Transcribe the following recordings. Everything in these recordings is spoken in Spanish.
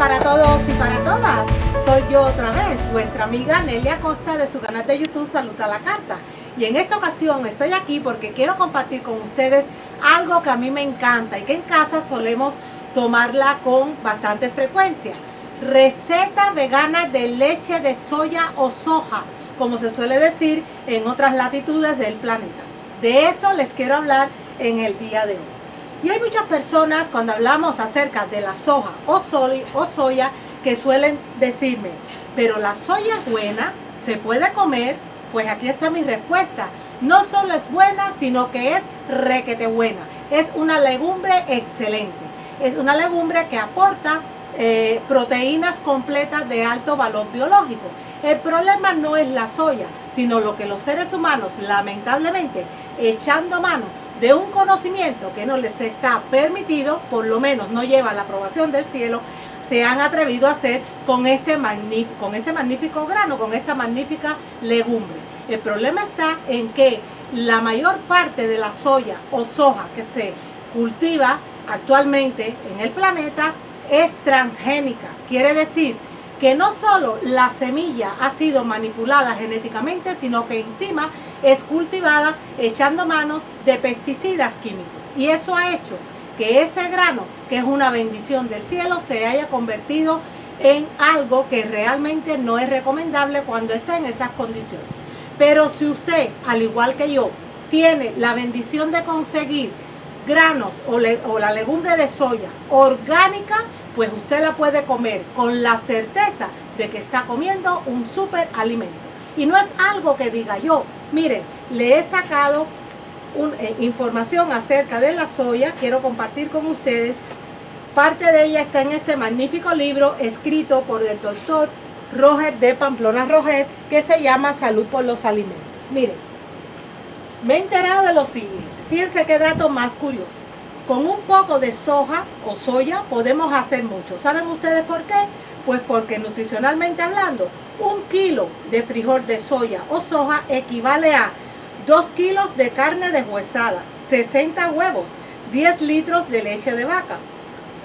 para todos y para todas. Soy yo otra vez, vuestra amiga Nelia Costa de su canal de YouTube Salud a la Carta. Y en esta ocasión estoy aquí porque quiero compartir con ustedes algo que a mí me encanta y que en casa solemos tomarla con bastante frecuencia. Receta vegana de leche de soya o soja, como se suele decir en otras latitudes del planeta. De eso les quiero hablar en el día de hoy. Y hay muchas personas cuando hablamos acerca de la soja o soya que suelen decirme, pero la soya es buena, se puede comer. Pues aquí está mi respuesta. No solo es buena, sino que es requete buena. Es una legumbre excelente. Es una legumbre que aporta proteínas completas de alto valor biológico. El problema no es la soya, sino lo que los seres humanos, lamentablemente, echando mano de un conocimiento que no les está permitido, por lo menos no lleva la aprobación del cielo, se han atrevido a hacer con este magnífico grano, con esta magnífica legumbre. El problema está en que la mayor parte de la soya o soja que se cultiva actualmente en el planeta es transgénica. Quiere decir que no solo la semilla ha sido manipulada genéticamente, sino que encima es cultivada echando manos de pesticidas químicos. Y eso ha hecho que ese grano, que es una bendición del cielo, se haya convertido en algo que realmente no es recomendable cuando está en esas condiciones. Pero si usted, al igual que yo, tiene la bendición de conseguir granos o la legumbre de soya orgánica, pues usted la puede comer con la certeza de que está comiendo un súper alimento. Y no es algo que diga yo. Miren, le he sacado información acerca de la soya, quiero compartir con ustedes. Parte de ella está en este magnífico libro escrito por el doctor Roger de Pamplona Roger, que se llama Salud por los Alimentos. Miren, me he enterado de lo siguiente. Fíjense qué dato más curioso. Con un poco de soja o soya podemos hacer mucho. ¿Saben ustedes por qué? Pues porque nutricionalmente hablando, 1 kilo de frijol de soya o soja equivale a 2 kilos de carne deshuesada, 60 huevos, 10 litros de leche de vaca,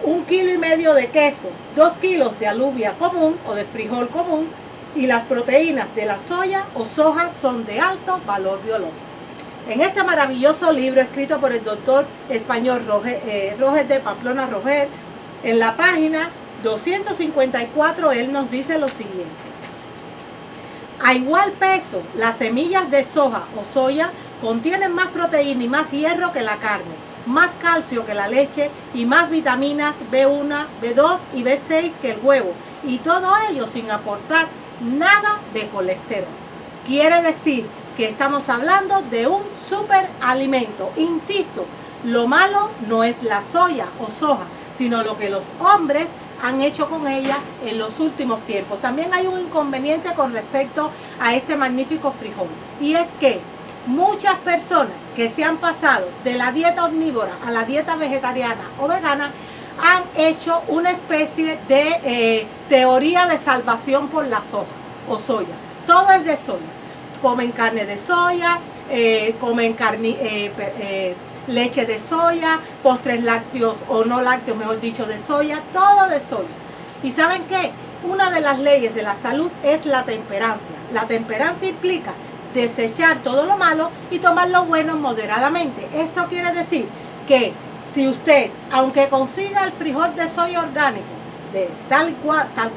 1,5 kilos de queso, 2 kilos de alubia común o de frijol común, y las proteínas de la soya o soja son de alto valor biológico. En este maravilloso libro escrito por el doctor español Roger de Pamplona Roger, en la página 254 él nos dice lo siguiente: a igual peso, las semillas de soja o soya contienen más proteína y más hierro que la carne, más calcio que la leche y más vitaminas B1, B2 y B6 que el huevo, y todo ello sin aportar nada de colesterol. Quiere decir que estamos hablando de un superalimento. Insisto, lo malo no es la soya o soja, sino lo que los hombres han hecho con ella en los últimos tiempos. También hay un inconveniente con respecto a este magnífico frijol, y es que muchas personas que se han pasado de la dieta omnívora a la dieta vegetariana o vegana han hecho una especie de teoría de salvación por la soja o soya. Todo es de soya. Comen carne de soya, comen leche de soya, postres lácteos o no lácteos, mejor dicho, de soya, todo de soya. ¿Y saben qué? Una de las leyes de la salud es la temperancia. La temperancia implica desechar todo lo malo y tomar lo bueno moderadamente. Esto quiere decir que si usted, aunque consiga el frijol de soya orgánico, de tal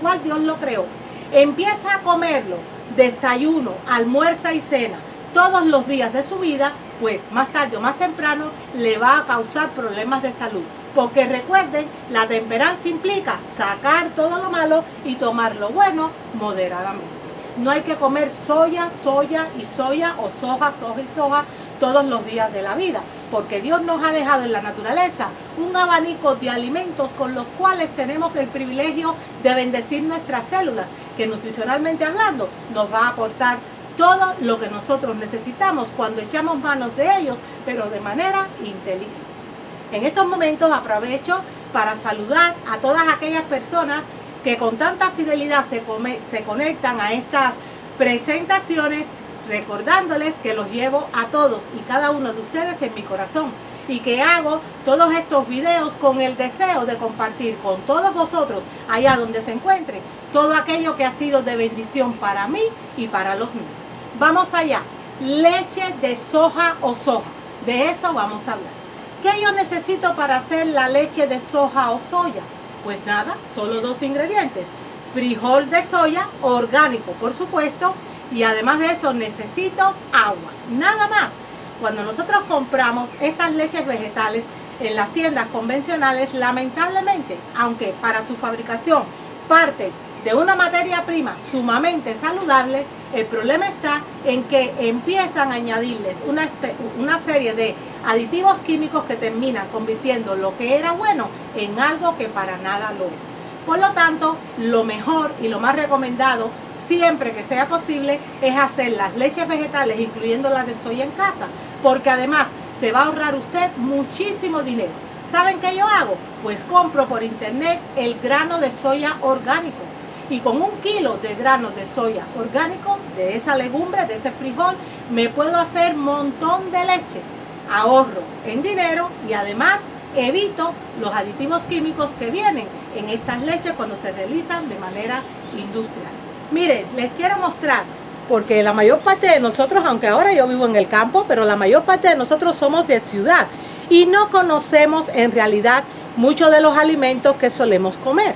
cual Dios lo creó, empieza a comerlo desayuno, almuerzo y cena todos los días de su vida, pues más tarde o más temprano le va a causar problemas de salud. Porque recuerden, la temperancia implica sacar todo lo malo y tomar lo bueno moderadamente. No hay que comer soya o soja y soja todos los días de la vida, porque Dios nos ha dejado en la naturaleza un abanico de alimentos con los cuales tenemos el privilegio de bendecir nuestras células, que nutricionalmente hablando nos va a aportar todo lo que nosotros necesitamos cuando echamos manos de ellos, pero de manera inteligente. En estos momentos aprovecho para saludar a todas aquellas personas que con tanta fidelidad se conectan a estas presentaciones, recordándoles que los llevo a todos y cada uno de ustedes en mi corazón. y que hago todos estos videos con el deseo de compartir con todos vosotros, allá donde se encuentren, todo aquello que ha sido de bendición para mí y para los míos. Vamos allá. Leche de soja o soja. De eso vamos a hablar. ¿Qué yo necesito para hacer la leche de soja o soya? Pues nada, solo 2 ingredientes. Frijol de soya orgánico, por supuesto, y además de eso necesito agua, nada más. Cuando nosotros compramos estas leches vegetales en las tiendas convencionales, lamentablemente, aunque para su fabricación parte de una materia prima sumamente saludable, el problema está en que empiezan a añadirles una serie de aditivos químicos que terminan convirtiendo lo que era bueno en algo que para nada lo es. Por lo tanto, lo mejor y lo más recomendado, siempre que sea posible, es hacer las leches vegetales, incluyendo las de soya en casa, porque además se va a ahorrar usted muchísimo dinero. ¿Saben qué yo hago? Pues compro por internet el grano de soya orgánico. Y con 1 kilo de granos de soya orgánico, de esa legumbre, de ese frijol, me puedo hacer un montón de leche. Ahorro en dinero y además evito los aditivos químicos que vienen en estas leches cuando se realizan de manera industrial. Miren, les quiero mostrar, porque la mayor parte de nosotros, aunque ahora yo vivo en el campo, pero la mayor parte de nosotros somos de ciudad y no conocemos en realidad muchos de los alimentos que solemos comer.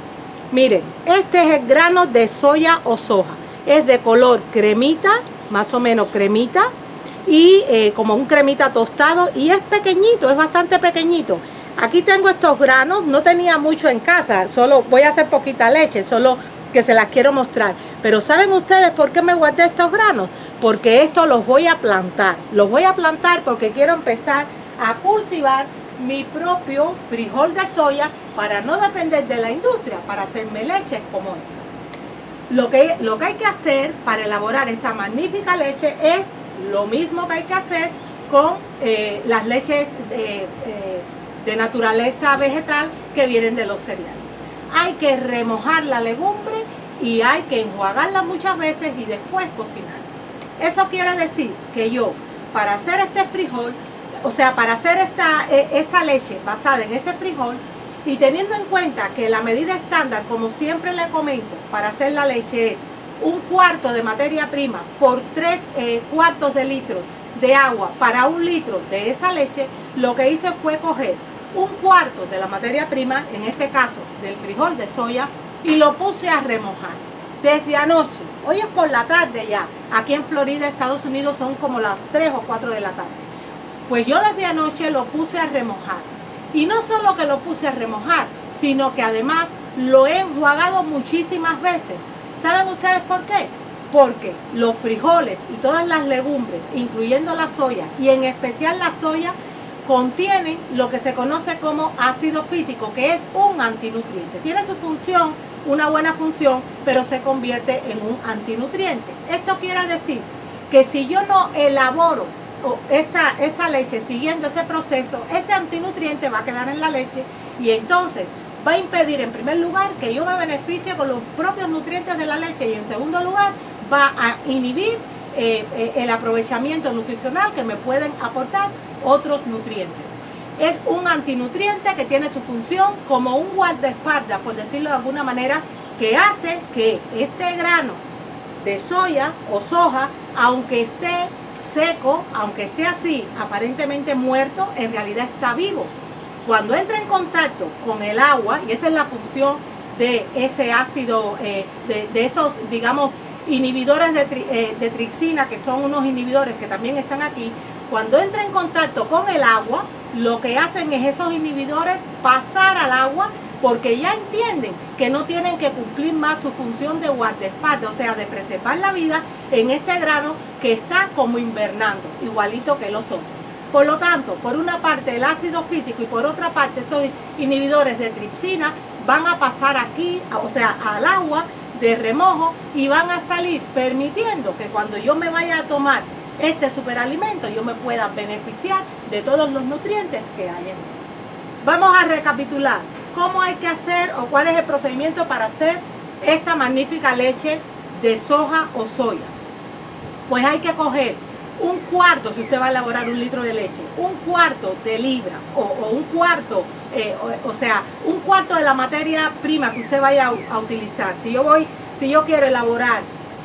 Miren, este es el grano de soya o soja. Es de color cremita, más o menos cremita, y como un cremita tostado, y es pequeñito, es bastante pequeñito. Aquí tengo estos granos, no tenía mucho en casa, solo voy a hacer poquita leche, solo que se las quiero mostrar. Pero ¿saben ustedes por qué me guardé estos granos? Porque estos los voy a plantar. Los voy a plantar porque quiero empezar a cultivar mi propio frijol de soya para no depender de la industria, para hacerme leches como esta. Lo que hay que hacer para elaborar esta magnífica leche es lo mismo que hay que hacer con las leches de naturaleza vegetal que vienen de los cereales. Hay que remojar la legumbre y hay que enjuagarla muchas veces y después cocinar. Eso quiere decir que yo, para hacer este frijol, o sea, para hacer esta leche basada en este frijol, y teniendo en cuenta que la medida estándar, como siempre le comento, para hacer la leche es 1/4 de materia prima por 3 cuartos de litro de agua para 1 litro de esa leche, lo que hice fue coger 1/4 de la materia prima, en este caso del frijol de soya, y lo puse a remojar desde anoche. Hoy es por la tarde ya, aquí en Florida, Estados Unidos, son como las 3 o 4 de la tarde. Pues yo desde anoche lo puse a remojar. Y no solo que lo puse a remojar, sino que además lo he enjuagado muchísimas veces. ¿Saben ustedes por qué? Porque los frijoles y todas las legumbres, incluyendo la soya, y en especial la soya, contienen lo que se conoce como ácido fítico, que es un antinutriente. Tiene su función, una buena función, pero se convierte en un antinutriente. Esto quiere decir que si yo no elaboro esa leche siguiendo ese proceso, ese antinutriente va a quedar en la leche y entonces va a impedir, en primer lugar, que yo me beneficie con los propios nutrientes de la leche, y en segundo lugar va a inhibir el aprovechamiento nutricional que me pueden aportar otros nutrientes. Es un antinutriente que tiene su función como un guardaespaldas, por decirlo de alguna manera, que hace que este grano de soya o soja, aunque esté seco, aunque esté así aparentemente muerto, en realidad está vivo. Cuando entra en contacto con el agua, y esa es la función de ese ácido, de esos, digamos, inhibidores de tripsina, que son unos inhibidores que también están aquí, cuando entra en contacto con el agua, lo que hacen es esos inhibidores pasar al agua, porque ya entienden que no tienen que cumplir más su función de guardaespaldas, o sea, de preservar la vida en este grano que está como invernando, igualito que los osos. Por lo tanto, por una parte el ácido fítico y por otra parte estos inhibidores de tripsina van a pasar aquí, o sea, al agua de remojo, y van a salir permitiendo que cuando yo me vaya a tomar este superalimento yo me pueda beneficiar de todos los nutrientes que hay en él. Vamos a recapitular cómo hay que hacer o cuál es el procedimiento para hacer esta magnífica leche de soja o soya. Pues hay que coger un cuarto, si usted va a elaborar 1 litro de leche, un cuarto de libra o un cuarto, o sea, un cuarto de la materia prima que usted vaya a utilizar. Si yo quiero elaborar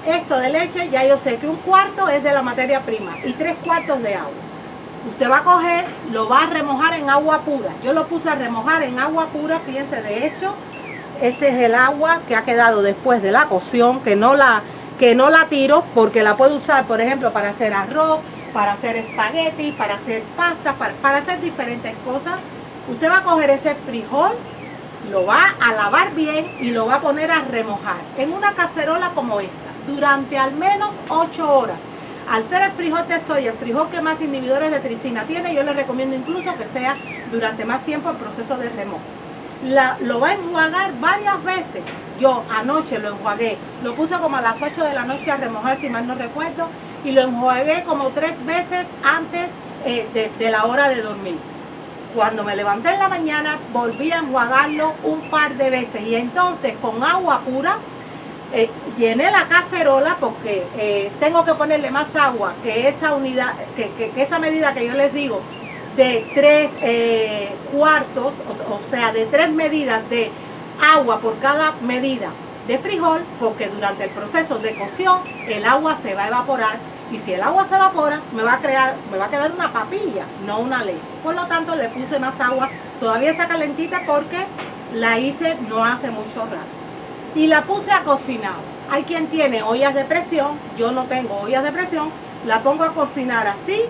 esto de leche, ya yo sé que un cuarto es de la materia prima y 3 cuartos de agua. Usted va a coger, lo va a remojar en agua pura. Yo lo puse a remojar en agua pura, fíjense, de hecho, este es el agua que ha quedado después de la cocción, que no la tiro porque la puedo usar, por ejemplo, para hacer arroz, para hacer espagueti, para hacer pastas, para hacer diferentes cosas. Usted va a coger ese frijol, lo va a lavar bien y lo va a poner a remojar en una cacerola como esta durante al menos 8 horas. Al ser el frijol de soya, el frijol que más inhibidores de tricina tiene, yo le recomiendo incluso que sea durante más tiempo el proceso de remojo. Lo va a enjuagar varias veces. Yo anoche lo enjuagué, lo puse como a las 8 de la noche a remojar, si mal no recuerdo, y lo enjuagué como 3 veces antes de la hora de dormir. Cuando me levanté en la mañana, volví a enjuagarlo un par de veces y entonces con agua pura llené la cacerola porque tengo que ponerle más agua que esa unidad, que esa medida que yo les digo, de 3 cuartos, o sea, de 3 medidas de agua por cada medida de frijol, porque durante el proceso de cocción el agua se va a evaporar y si el agua se evapora me va a quedar una papilla, no una leche. Por lo tanto le puse más agua, todavía está calentita porque la hice no hace mucho rato y la puse a cocinar. Hay quien tiene ollas de presión, yo no tengo ollas de presión, la pongo a cocinar así.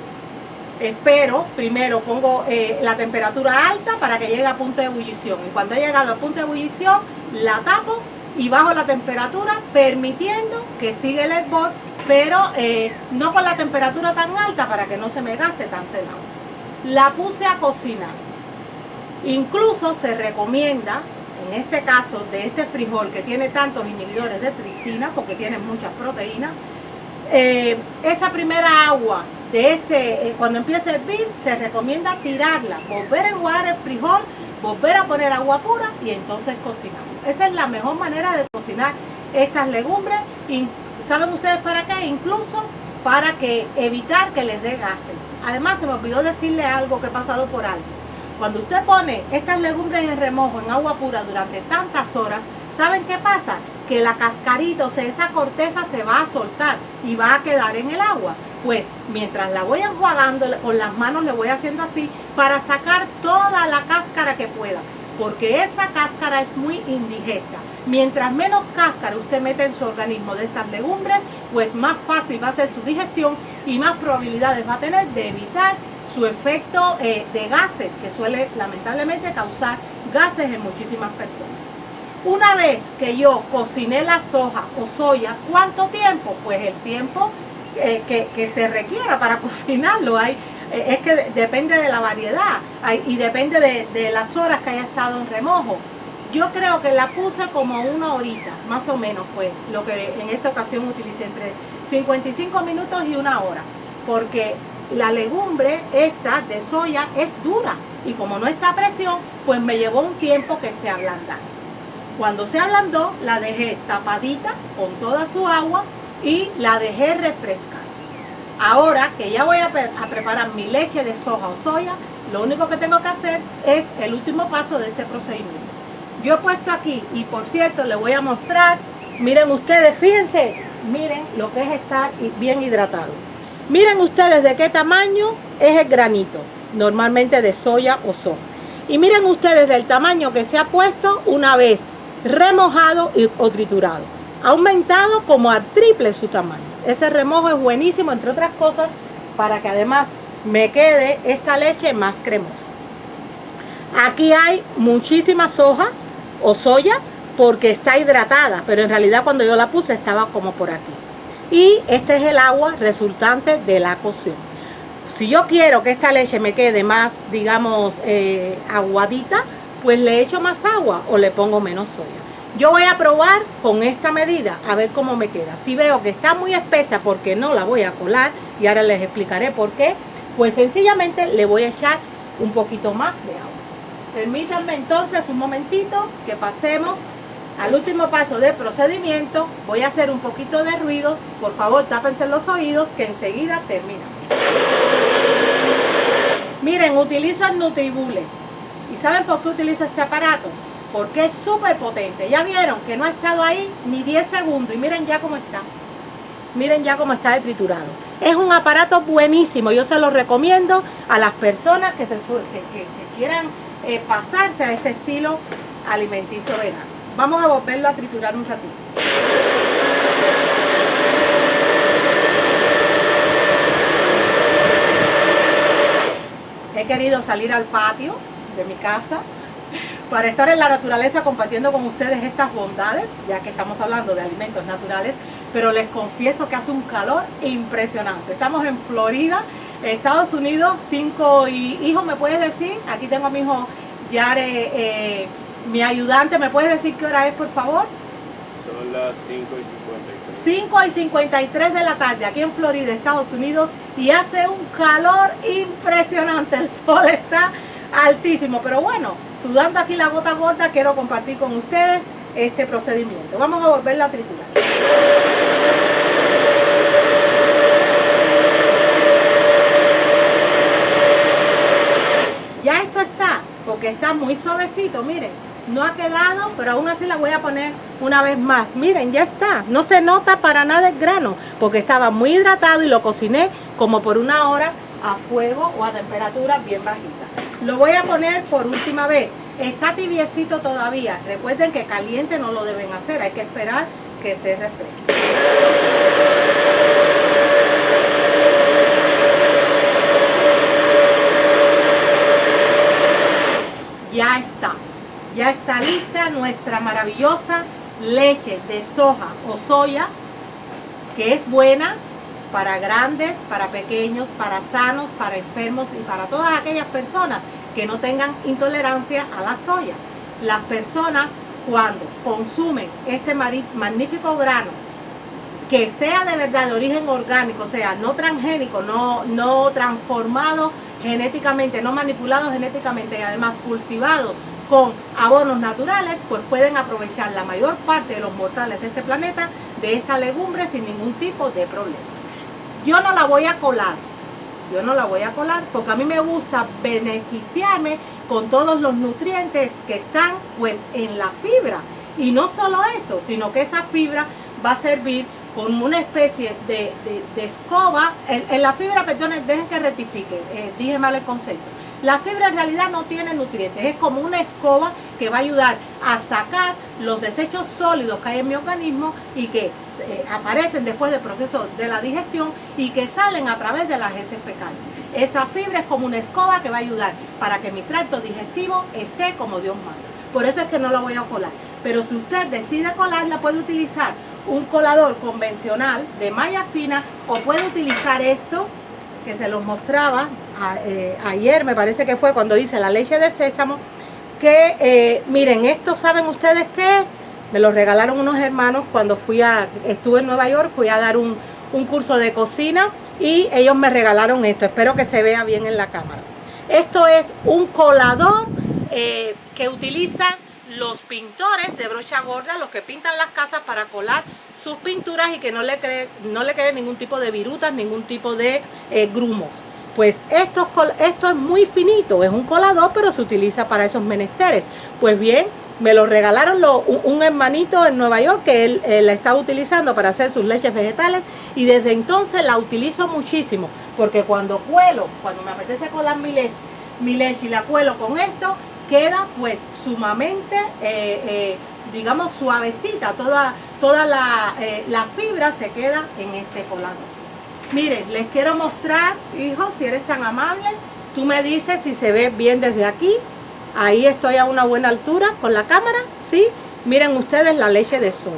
Pero primero pongo la temperatura alta para que llegue a punto de ebullición y cuando he llegado a punto de ebullición la tapo y bajo la temperatura permitiendo que siga el hervor, pero no con la temperatura tan alta para que no se me gaste tanto el agua. La puse a cocinar. Incluso se recomienda, en este caso de este frijol que tiene tantos inhibidores de tricina porque tiene muchas proteínas, esa primera agua de ese, cuando empieza a hervir, se recomienda tirarla, volver a enjuagar el frijol, volver a poner agua pura y entonces cocinamos. Esa es la mejor manera de cocinar estas legumbres. Y ¿saben ustedes para qué? Incluso para evitar que les dé gases. Además, se me olvidó decirle algo que he pasado por alto. Cuando usted pone estas legumbres en remojo en agua pura durante tantas horas, ¿saben qué pasa? Que la cascarita, o sea, esa corteza se va a soltar y va a quedar en el agua. Pues mientras la voy enjuagando con las manos le voy haciendo así para sacar toda la cáscara que pueda, porque esa cáscara es muy indigesta. Mientras menos cáscara usted mete en su organismo de estas legumbres, pues más fácil va a ser su digestión y más probabilidades va a tener de evitar su efecto de gases, que suele lamentablemente causar gases en muchísimas personas. Una vez que yo cociné la soja o soya, ¿cuánto tiempo? Pues el tiempo que se requiera para cocinarlo. Es que depende de la variedad y depende de las horas que haya estado en remojo. Yo creo que la puse como 1 horita, más o menos fue lo que en esta ocasión utilicé, entre 55 minutos y 1 hora, porque la legumbre esta de soya es dura y como no está a presión, pues me llevó un tiempo que se ablandara. Cuando se ablandó, la dejé tapadita con toda su agua y la dejé refrescar. Ahora que ya voy a preparar mi leche de soja o soya, lo único que tengo que hacer es el último paso de este procedimiento. Yo he puesto aquí, y por cierto les voy a mostrar, miren ustedes, fíjense, miren lo que es estar bien hidratado. Miren ustedes de qué tamaño es el granito, normalmente de soya o soja. Y miren ustedes del tamaño que se ha puesto una vez remojado o triturado. Ha aumentado como al triple su tamaño. Ese remojo es buenísimo, entre otras cosas, para que además me quede esta leche más cremosa. Aquí hay muchísima soja o soya porque está hidratada, pero en realidad cuando yo la puse estaba como por aquí. Y este es el agua resultante de la cocción. Si yo quiero que esta leche me quede más, digamos, aguadita, pues le echo más agua o le pongo menos soya. Yo voy a probar con esta medida a ver cómo me queda. Si veo que está muy espesa porque no la voy a colar, y ahora les explicaré por qué, pues sencillamente le voy a echar un poquito más de agua. Permítanme entonces un momentito que pasemos al último paso del procedimiento. Voy a hacer un poquito de ruido. Por favor, tápense los oídos que enseguida terminamos. Miren, utilizo el Nutribullet. ¿Y saben por qué utilizo este aparato? Porque es súper potente. Ya vieron que no ha estado ahí ni 10 segundos. Y miren ya cómo está. Miren ya cómo está de triturado. Es un aparato buenísimo. Yo se lo recomiendo a las personas que quieran pasarse a este estilo alimenticio vegano. Vamos a volverlo a triturar un ratito. He querido salir al patio de mi casa para estar en la naturaleza compartiendo con ustedes estas bondades, ya que estamos hablando de alimentos naturales, pero les confieso que hace un calor impresionante. Estamos en Florida, Estados Unidos. Hijo, ¿me puedes decir? Aquí tengo a mi hijo Yare, mi ayudante. ¿Me puedes decir qué hora es, por favor? Son las 5:53. 5:53 de la tarde, aquí en Florida, Estados Unidos, y hace un calor impresionante. El sol está altísimo, pero bueno, sudando aquí la gota gorda, quiero compartir con ustedes este procedimiento. Vamos a volverla a triturar. Ya esto está, porque está muy suavecito, miren, no ha quedado, pero aún así la voy a poner una vez más. Miren, ya está, no se nota para nada el grano, porque estaba muy hidratado y lo cociné como por 1 hora a fuego o a temperatura bien bajita. Lo voy a poner por última vez. Está tibiecito todavía. Recuerden que caliente no lo deben hacer, hay que esperar que se refresque. Ya está lista nuestra maravillosa leche de soja o soya, que es buena para grandes, para pequeños, para sanos, para enfermos y para todas aquellas personas que no tengan intolerancia a la soya. Las personas, cuando consumen este magnífico grano, que sea de verdad de origen orgánico, o sea, no transgénico, no transformado genéticamente, no manipulado genéticamente y además cultivado con abonos naturales, pues pueden aprovechar la mayor parte de los mortales de este planeta de esta legumbre sin ningún tipo de problema. Yo no la voy a colar, porque a mí me gusta beneficiarme con todos los nutrientes que están pues en la fibra. Y no solo eso, sino que esa fibra va a servir como una especie de escoba. En la fibra, perdón, dejen que rectifique, dije mal el concepto. La fibra en realidad no tiene nutrientes, es como una escoba que va a ayudar a sacar los desechos sólidos que hay en mi organismo y que aparecen después del proceso de la digestión y que salen a través de las heces fecales. Esa fibra es como una escoba que va a ayudar para que mi tracto digestivo esté como Dios manda. Por eso es que no la voy a colar. Pero si usted decide colarla, puede utilizar un colador convencional de malla fina o puede utilizar esto que se los mostraba ayer, me parece que fue cuando hice la leche de sésamo, que miren, esto ¿saben ustedes qué es? Me lo regalaron unos hermanos cuando estuve en Nueva York, fui a dar un curso de cocina y ellos me regalaron esto. Espero que se vea bien en la cámara. Esto es un colador que utilizan los pintores de brocha gorda, los que pintan las casas para colar sus pinturas y que no le quede ningún tipo de virutas, ningún tipo de grumos. Pues esto es muy finito, es un colador, pero se utiliza para esos menesteres. Pues bien, me lo regalaron un hermanito en Nueva York que él la estaba utilizando para hacer sus leches vegetales y desde entonces la utilizo muchísimo, porque cuando me apetece colar mi leche y la cuelo con esto, queda pues sumamente, digamos, suavecita, toda la fibra se queda en este colador. Miren, les quiero mostrar, hijo, si eres tan amable, tú me dices si se ve bien desde aquí. Ahí estoy a una buena altura con la cámara, ¿sí? Miren ustedes la leche de soya.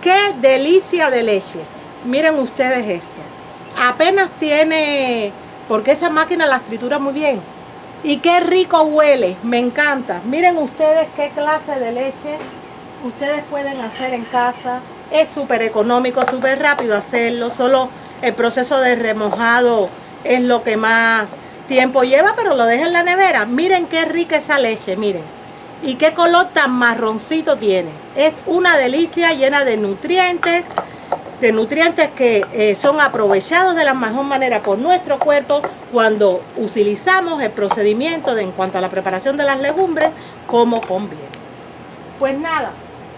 ¡Qué delicia de leche! Miren ustedes esto. Apenas tiene, porque esa máquina las tritura muy bien. Y qué rico huele, me encanta. Miren ustedes qué clase de leche ustedes pueden hacer en casa. Es súper económico, súper rápido hacerlo. Solo el proceso de remojado es lo que más tiempo lleva, pero lo deja en la nevera. Miren qué rica esa leche, miren. Y qué color tan marroncito tiene. Es una delicia, llena de nutrientes. de nutrientes que son aprovechados de la mejor manera por nuestro cuerpo cuando utilizamos el procedimiento en cuanto a la preparación de las legumbres como conviene. Pues nada,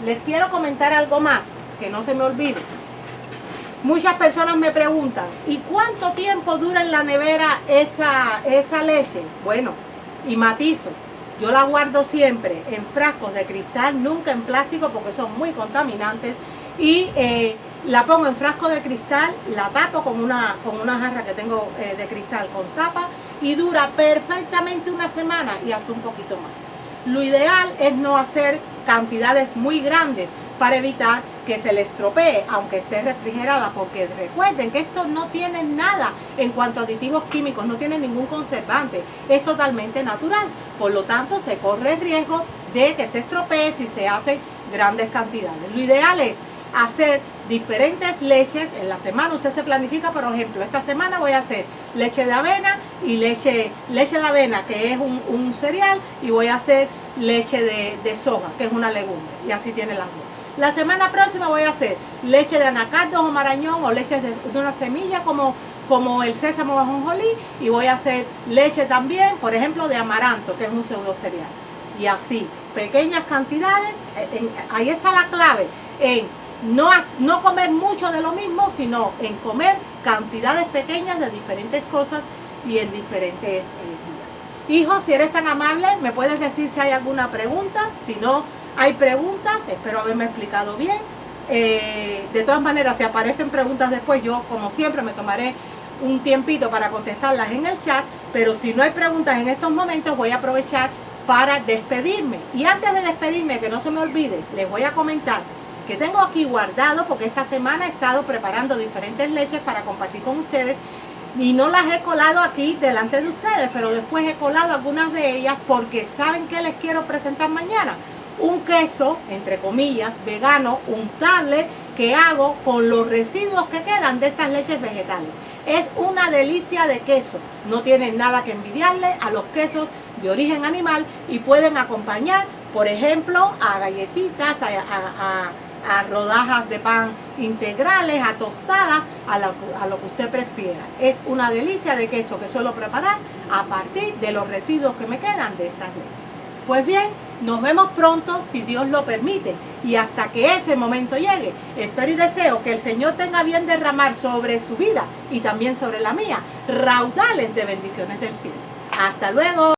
les quiero comentar algo más, que no se me olvide. Muchas personas me preguntan, ¿y cuánto tiempo dura en la nevera esa leche? Bueno, y matizo, yo la guardo siempre en frascos de cristal, nunca en plástico porque son muy contaminantes, y la pongo en frasco de cristal, la tapo con una jarra que tengo de cristal con tapa y dura perfectamente una semana y hasta un poquito más. Lo ideal es no hacer cantidades muy grandes para evitar que se le estropee, aunque esté refrigerada, porque recuerden que esto no tiene nada en cuanto a aditivos químicos, no tiene ningún conservante, es totalmente natural, por lo tanto se corre el riesgo de que se estropee si se hacen grandes cantidades. Lo ideal es hacer diferentes leches en la semana. Usted se planifica, por ejemplo, esta semana voy a hacer leche de avena y leche de avena, que es un cereal, y voy a hacer leche de soja, que es una legumbre, y así tiene las dos. La semana próxima voy a hacer leche de anacardos o marañón, o leche de una semilla como el sésamo o ajonjolí, y voy a hacer leche también, por ejemplo, de amaranto, que es un pseudo cereal. Y así, pequeñas cantidades, ahí está la clave, en no comer mucho de lo mismo, sino en comer cantidades pequeñas de diferentes cosas y en diferentes días. Hijo, si eres tan amable, me puedes decir si hay alguna pregunta. Si no hay preguntas, espero haberme explicado bien. De todas maneras, si aparecen preguntas después, yo como siempre me tomaré un tiempito para contestarlas en el chat, pero si no hay preguntas en estos momentos, voy a aprovechar para despedirme. Y antes de despedirme, que no se me olvide, les voy a comentar que tengo aquí guardado, porque esta semana he estado preparando diferentes leches para compartir con ustedes y no las he colado aquí delante de ustedes, pero después he colado algunas de ellas porque ¿saben qué les quiero presentar mañana? Un queso, entre comillas, vegano, untable, que hago con los residuos que quedan de estas leches vegetales. Es una delicia de queso, no tienen nada que envidiarle a los quesos de origen animal y pueden acompañar, por ejemplo, a galletitas, a rodajas de pan integrales, a tostadas, a lo que usted prefiera. Es una delicia de queso que suelo preparar a partir de los residuos que me quedan de estas leches. Pues bien, nos vemos pronto si Dios lo permite, y hasta que ese momento llegue, espero y deseo que el Señor tenga bien derramar sobre su vida y también sobre la mía raudales de bendiciones del cielo. Hasta luego.